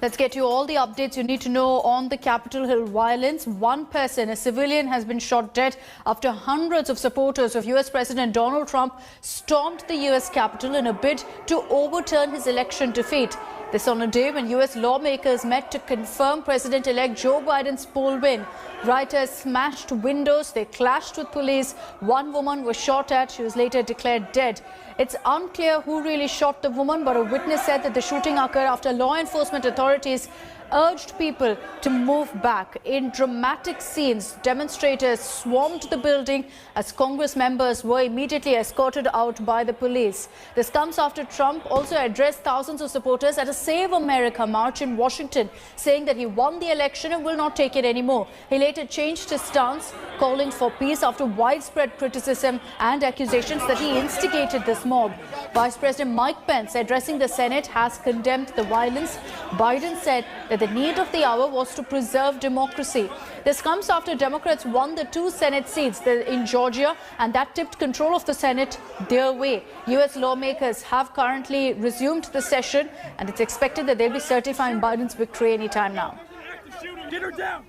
Let's get you all the updates you need to know on the Capitol Hill violence. One person, a civilian, has been shot dead after hundreds of supporters of US President Donald Trump stormed the US Capitol in a bid to overturn his election defeat. This on a day when US lawmakers met to confirm President-elect Joe Biden's poll win. Rioters smashed windows, they clashed with police. One woman was shot at. She was later declared dead. It's unclear who really shot the woman, but a witness said that the shooting occurred after law enforcement authorities urged people to move back. In dramatic scenes, demonstrators swarmed the building as Congress members were immediately escorted out by the police. This comes after Trump also addressed thousands of supporters at a Save America march in Washington, saying that he won the election and will not take it anymore. He later changed his stance, calling for peace after widespread criticism and accusations that he instigated this mob. Vice President Mike Pence, addressing the Senate, has condemned the violence. Biden said that the need of the hour was to preserve democracy. This comes after Democrats won the 2 Senate seats in Georgia, and that tipped control of the Senate their way. US lawmakers have currently resumed the session, and it's expected that they'll be certifying Biden's victory anytime now. Get her down.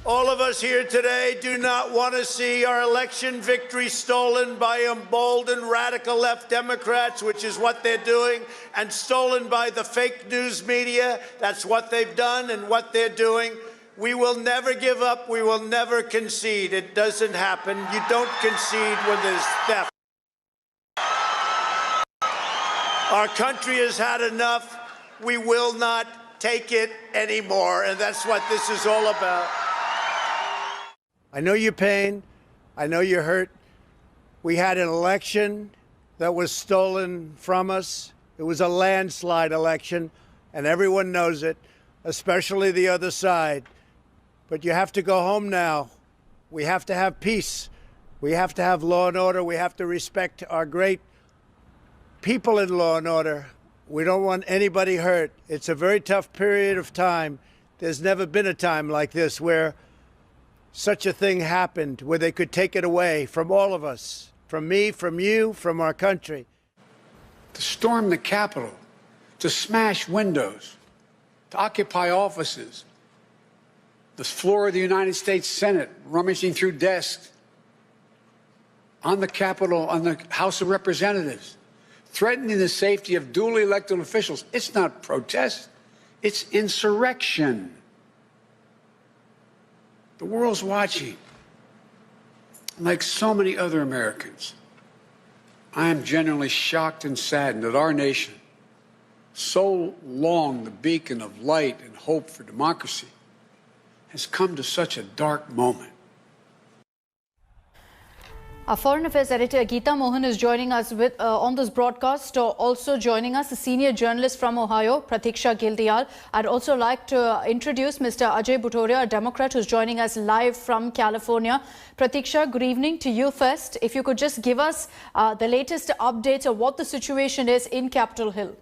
All of us here today do not want to see our election victory stolen by emboldened radical left Democrats, which is what they're doing, and stolen by the fake news media. That's what they've done and what they're doing. We will never give up. We will never concede. It doesn't happen. You don't concede when there's theft. Our country has had enough. We will not take it anymore, and that's what this is all about. I know your pain. I know you're hurt. We had an election that was stolen from us. It was a landslide election, and everyone knows it, especially the other side. But you have to go home now. We have to have peace. We have to have law and order. We have to respect our great people in law and order. We don't want anybody hurt. It's a very tough period of time. There's never been a time like this where such a thing happened, where they could take it away from all of us, from me, from you, from our country. To storm the Capitol, to smash windows, to occupy offices, the floor of the United States Senate, rummaging through desks, on the Capitol, on the House of Representatives, threatening the safety of duly elected officials. It's not protest, it's insurrection. The world's watching. Like so many other Americans, I am genuinely shocked and saddened that our nation, so long the beacon of light and hope for democracy, has come to such a dark moment. Our Foreign Affairs editor Geeta Mohan is joining us on this broadcast. Also joining us, a senior journalist from Ohio, Pratiksha Gildial. I'd also like to introduce Mr. Ajay Bhutoria, a Democrat who's joining us live from California. Pratiksha, good evening to you first. If you could just give us the latest updates of what the situation is in Capitol Hill.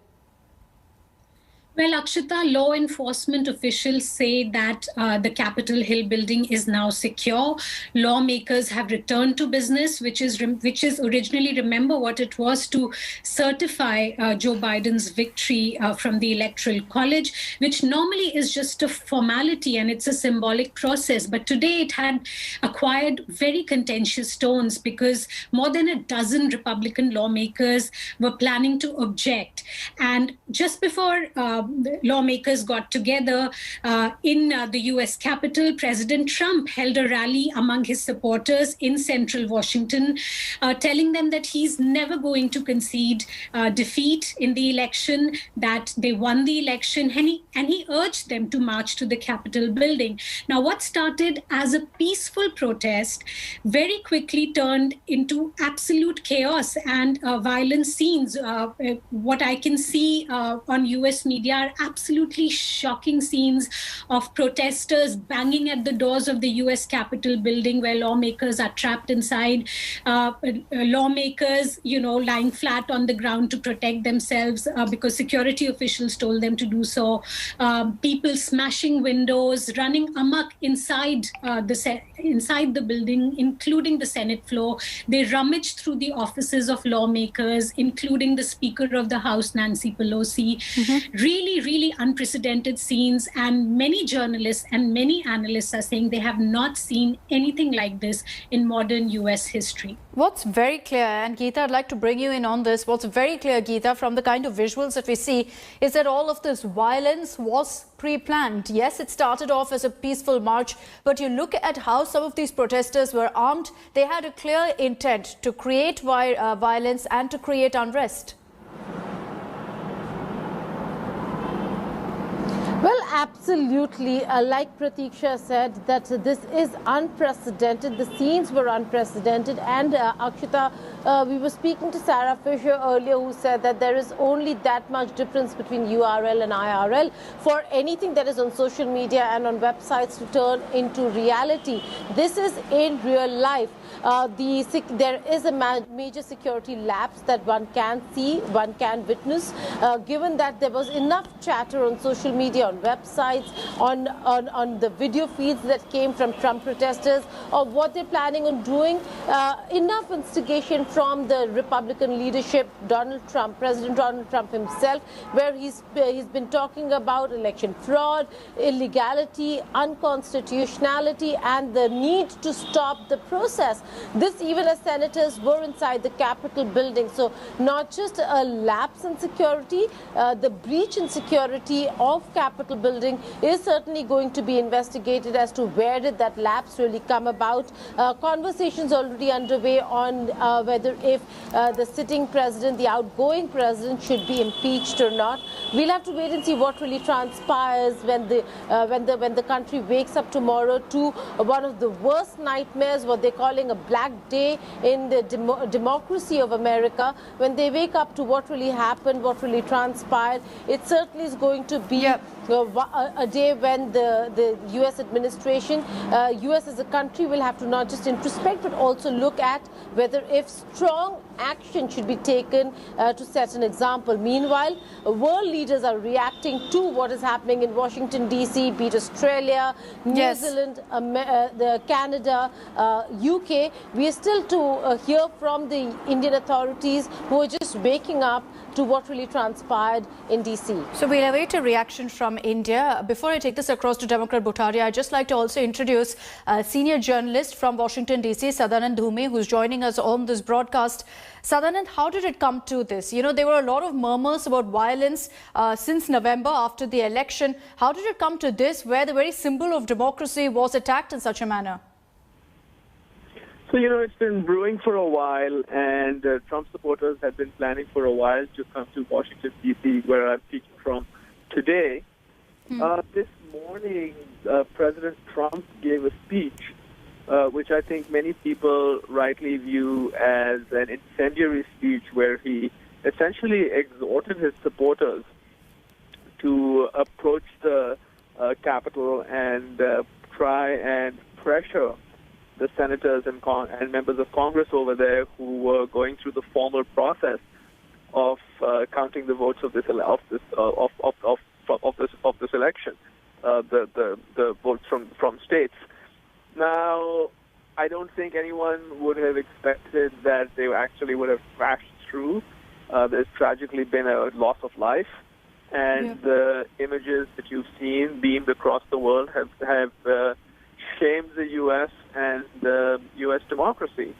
Well, Akshita, law enforcement officials say that the Capitol Hill building is now secure. Lawmakers have returned to business, which is originally, remember what it was, to certify Joe Biden's victory from the Electoral College, which normally is just a formality and it's a symbolic process. But today it had acquired very contentious tones because more than a dozen Republican lawmakers were planning to object. And just before lawmakers got together in the US Capitol, President Trump held a rally among his supporters in central Washington, telling them that he's never going to concede defeat in the election, that they won the election, and he urged them to march to the Capitol building. Now, what started as a peaceful protest very quickly turned into absolute chaos and violent scenes. What I can see on US media are absolutely shocking scenes of protesters banging at the doors of the US Capitol building where lawmakers are trapped inside, lawmakers, lying flat on the ground to protect themselves because security officials told them to do so, people smashing windows, running amok inside the building, including the Senate floor. They rummaged through the offices of lawmakers, including the Speaker of the House, Nancy Pelosi, really really, really unprecedented scenes. And many journalists and many analysts are saying they have not seen anything like this in modern US history. What's very clear, and Geeta, I'd like to bring you in on this. What's very clear, Geeta, from the kind of visuals that we see is that all of this violence was pre-planned. Yes, it started off as a peaceful march, but you look at how some of these protesters were armed. They had a clear intent to create violence and to create unrest. Well, absolutely. Like Pratiksha said, that this is unprecedented. The scenes were unprecedented. And Akshita, we were speaking to Sarah Fisher earlier, who said that there is only that much difference between URL and IRL for anything that is on social media and on websites to turn into reality. This is in real life. There is a major security lapse that one can see, one can witness, given that there was enough chatter on social media, on websites, on the video feeds that came from Trump protesters of what they're planning on doing. Enough instigation from the Republican leadership, President Donald Trump himself, where he's been talking about election fraud, illegality, unconstitutionality, and the need to stop the process. This even as senators were inside the Capitol building. So not just a lapse in security, the breach in security of Capitol building is certainly going to be investigated as to where did that lapse really come about. Conversations already underway on whether if the sitting president, the outgoing president, should be impeached or not. We'll have to wait and see what really transpires when the country wakes up tomorrow to one of the worst nightmares, what they're calling a black day in the democracy of America. When they wake up to what really happened, what really transpired, it certainly is going to be a day when the U.S. administration, U.S. as a country, will have to not just introspect but also look at whether if strong action should be taken to set an example. Meanwhile, world leaders are reacting to what is happening in Washington, D.C., be it Australia, New Zealand, Canada, UK. We are still to hear from the Indian authorities who are just waking up to what really transpired in D.C. So we'll await a reaction from India. Before I take this across to Democrat Bhutaria, I'd just like to also introduce a senior journalist from Washington, D.C., Sadanand Dhume, who's joining us on this broadcast. Sadanand, how did it come to this? You know, there were a lot of murmurs about violence since November after the election. How did it come to this, where the very symbol of democracy was attacked in such a manner? So, you know, it's been brewing for a while, and Trump supporters have been planning for a while to come to Washington, D.C., where I'm speaking from today. This morning, President Trump gave a speech, which I think many people rightly view as an incendiary speech, where he essentially exhorted his supporters to approach the Capitol and try and pressure the senators and members of Congress over there who were going through the formal process of counting the votes of this election, the votes from states. Now, I don't think anyone would have expected that they actually would have crashed through. There's tragically been a loss of life, and the images that you've seen beamed across the world have shamed the U.S. and the U.S. democracy.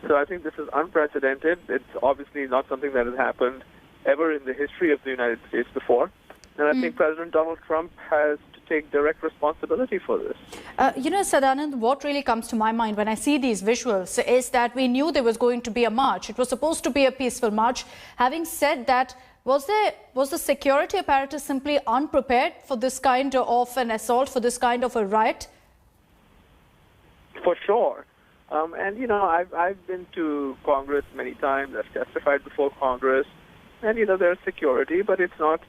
So I think this is unprecedented. It's obviously not something that has happened ever in the history of the United States before. And I think President Donald Trump has to take direct responsibility for this. You know, Sadanand, what really comes to my mind when I see these visuals is that we knew there was going to be a march. It was supposed to be a peaceful march. Having said that, was the security apparatus simply unprepared for this kind of an assault, for this kind of a riot? For sure. And, you know, I've been to Congress many times. I've testified before Congress. And, you know, there's security, but it's not,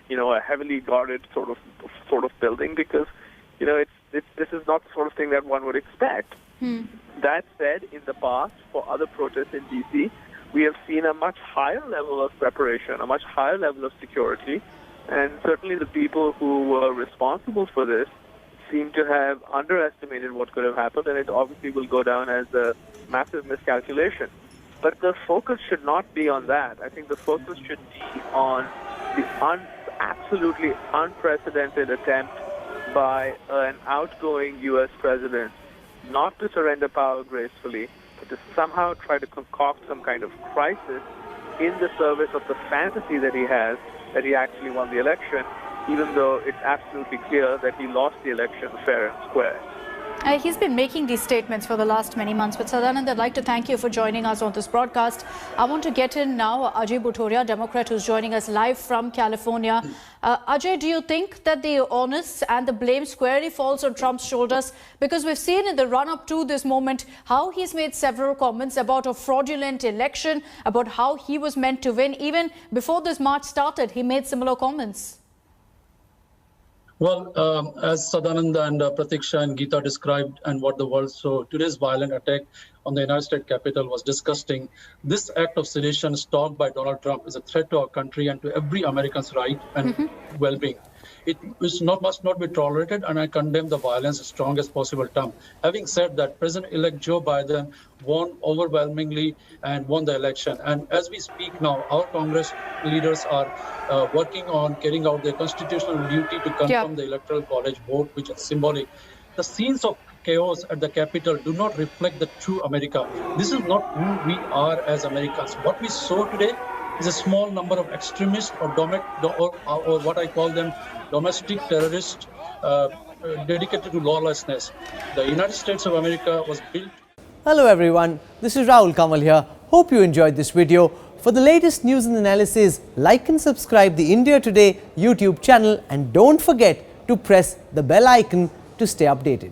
you know, a heavily guarded sort of building because, you know, this is not the sort of thing that one would expect. That said, in the past, for other protests in D.C., we have seen a much higher level of preparation, a much higher level of security. And certainly the people who were responsible for this seem to have underestimated what could have happened, and it obviously will go down as a massive miscalculation. But the focus should not be on that. I think the focus should be on the absolutely unprecedented attempt by an outgoing U.S. president not to surrender power gracefully, but to somehow try to concoct some kind of crisis in the service of the fantasy that he has, that he actually won the election, even though it's absolutely clear that he lost the election fair and square. He's been making these statements for the last many months. But Sadanand, I'd like to thank you for joining us on this broadcast. I want to get in now Ajay Bhutoria, Democrat, who's joining us live from California. Ajay, do you think that the onus and the blame squarely falls on Trump's shoulders? Because we've seen in the run-up to this moment how he's made several comments about a fraudulent election, about how he was meant to win. Even before this march started, he made similar comments. Well, as Sadanand and Pratiksha and Geeta described and what the world saw, today's violent attack on the United States Capitol was disgusting. This act of sedition stalked by Donald Trump is a threat to our country and to every American's right and well-being. It must not be tolerated, and I condemn the violence in the strongest possible term. Having said that, President-elect Joe Biden won overwhelmingly and won the election. And as we speak now, our Congress leaders are working on carrying out their constitutional duty to confirm the Electoral College vote, which is symbolic. The scenes of chaos at the Capitol do not reflect the true America. This is not who we are as Americans. What we saw today is a small number of extremists or what I call them domestic terrorists dedicated to lawlessness. The United States of America was built. Hello everyone, this is Rahul Kamal here. Hope you enjoyed this video. For the latest news and analysis, like and subscribe the India Today YouTube channel, and don't forget to press the bell icon to stay updated.